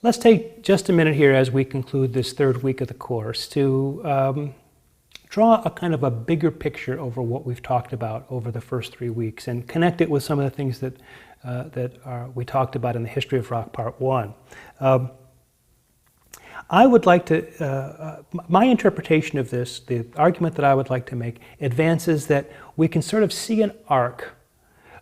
Let's take just a minute here as we conclude this third week of the course to draw a kind of a bigger picture over what we've talked about over the first 3 weeks and connect it with some of the things that, we talked about in the History of Rock Part 1. I would like to, my interpretation of this, the argument that I would like to make, advances that we can sort of see an arc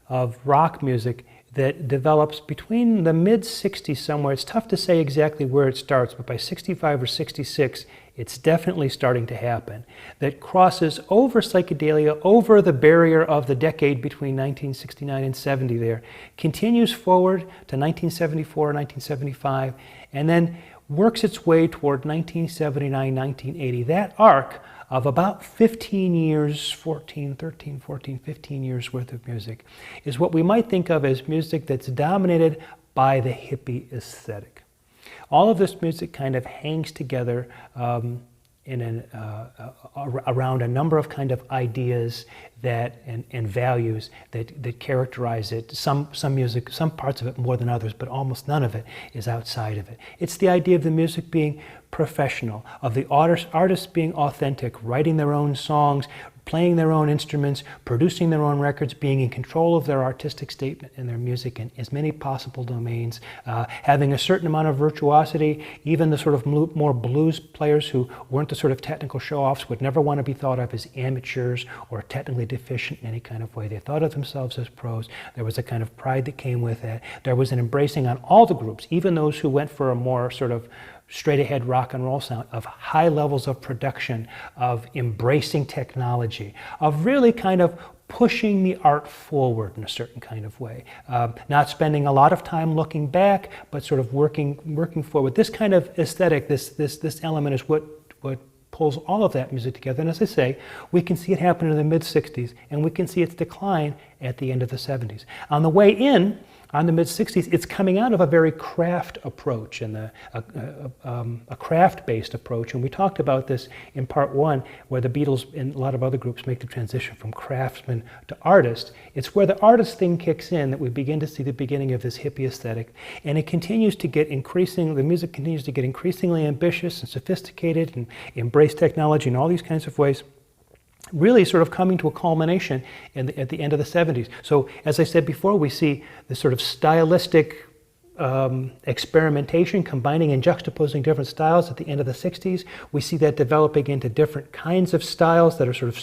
of rock music that develops between the mid-60s somewhere. It's tough to say exactly where it starts, but by 65 or 66, it's definitely starting to happen. That crosses over psychedelia, over the barrier of the decade between 1969 and 70 there, continues forward to 1974, 1975, and then works its way toward 1979, 1980. That arc of about 15 years, 15 years worth of music, is what we might think of as music that's dominated by the hippie aesthetic. All of this music kind of hangs together around a number of kind of ideas that and values that characterize it. Some music, some parts of it more than others, but almost none of it is outside of it. It's the idea of the music being professional, of the artists being authentic, writing their own songs, playing their own instruments, producing their own records, being in control of their artistic statement and their music in as many possible domains, having a certain amount of virtuosity. Even the sort of more blues players who weren't the sort of technical show-offs would never want to be thought of as amateurs or technically deficient in any kind of way. They thought of themselves as pros. There was a kind of pride that came with that. There was an embracing on all the groups, even those who went for a more sort of straight-ahead rock and roll sound, of high levels of production, of embracing technology, of really kind of pushing the art forward in a certain kind of way. Not spending a lot of time looking back, but sort of working forward. This kind of aesthetic, this element is what pulls all of that music together. And as I say, we can see it happen in the mid-60s, and we can see its decline at the end of the 70s. On the way in, on the mid-60s, it's coming out of a very craft approach and a craft-based approach. And we talked about this in part 1, where the Beatles and a lot of other groups make the transition from craftsman to artist. It's where the artist thing kicks in that we begin to see the beginning of this hippie aesthetic. And it continues to get the music continues to get increasingly ambitious and sophisticated and embrace technology in all these kinds of ways, really sort of coming to a culmination at the end of the 70s. So as I said before, we see this sort of stylistic experimentation, combining and juxtaposing different styles at the end of the 60s. We see that developing into different kinds of styles that are sort of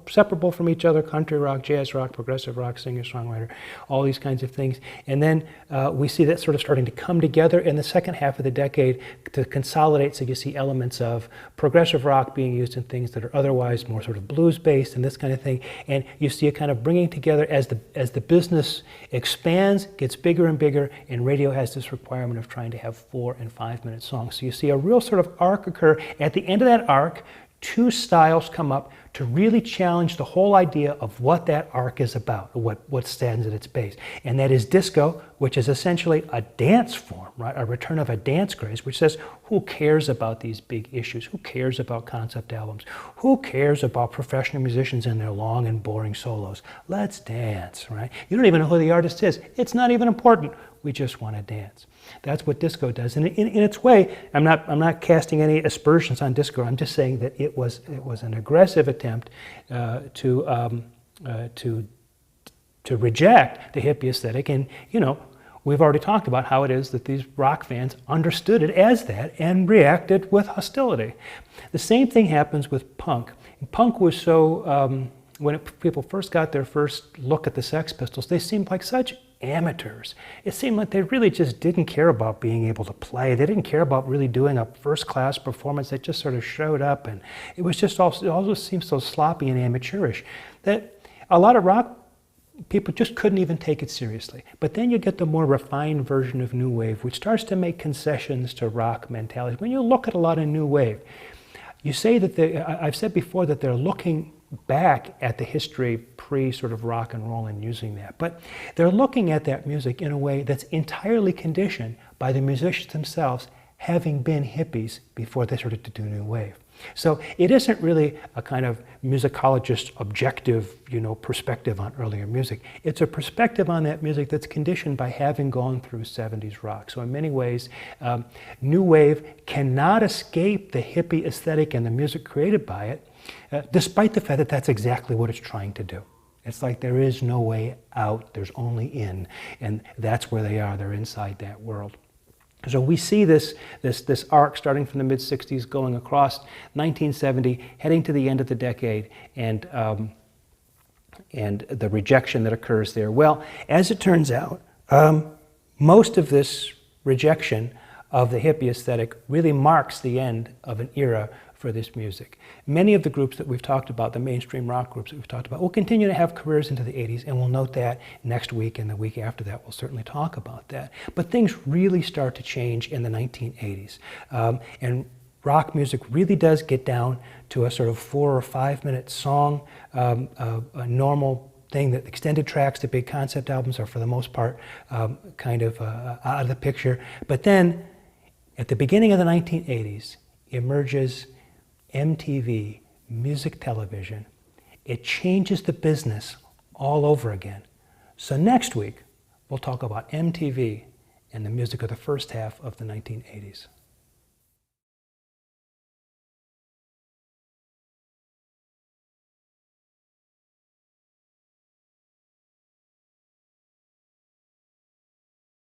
separable from each other: country rock, jazz rock, progressive rock, singer-songwriter, all these kinds of things. And then we see that sort of starting to come together in the second half of the decade to consolidate. So you see elements of progressive rock being used in things that are otherwise more sort of blues-based and this kind of thing. And you see it kind of bringing together as the business expands, gets bigger and bigger, and radio has this requirement of trying to have 4- and 5-minute songs. So you see a real sort of arc occur. At the end of that arc, two styles come up to really challenge the whole idea of what that arc is about, what stands at its base. And that is disco, which is essentially a dance form, right? A return of a dance craze, which says, who cares about these big issues? Who cares about concept albums? Who cares about professional musicians and their long and boring solos? Let's dance, right? You don't even know who the artist is. It's not even important. We just want to dance. That's what disco does. And in its way, I'm not casting any aspersions on disco. I'm just saying that it was an aggressive attempt to reject the hippie aesthetic. And we've already talked about how it is that these rock fans understood it as that and reacted with hostility. The same thing happens with punk. Punk was so when people first got their first look at the Sex Pistols, they seemed like such amateurs. It seemed like they really just didn't care about being able to play. They didn't care about really doing a first-class performance. They just sort of showed up, and it was just it all just seemed so sloppy and amateurish that a lot of rock people just couldn't even take it seriously. But then you get the more refined version of New Wave, which starts to make concessions to rock mentality. When you look at a lot of New Wave, you say that I've said before that they're looking back at the history pre sort of rock and roll and using that. But they're looking at that music in a way that's entirely conditioned by the musicians themselves having been hippies before they started to do New Wave. So it isn't really a kind of musicologist objective, perspective on earlier music. It's a perspective on that music that's conditioned by having gone through 70s rock. So in many ways, New Wave cannot escape the hippie aesthetic and the music created by it, despite the fact that that's exactly what it's trying to do. It's like there is no way out, there's only in, and that's where they are, they're inside that world. So we see this arc starting from the mid-60s going across 1970, heading to the end of the decade, and the rejection that occurs there. Well, as it turns out, most of this rejection of the hippie aesthetic really marks the end of an era for this music. Many of the groups that we've talked about, the mainstream rock groups that we've talked about, will continue to have careers into the 80s, and we'll note that next week and the week after that. We'll certainly talk about that. But things really start to change in the 1980s. And rock music really does get down to a sort of 4 or 5 minute song, a normal thing that extended tracks, the big concept albums are for the most part kind of out of the picture. But then at the beginning of the 1980s emerges MTV, music television. It changes the business all over again. So next week, we'll talk about MTV and the music of the first half of the 1980s.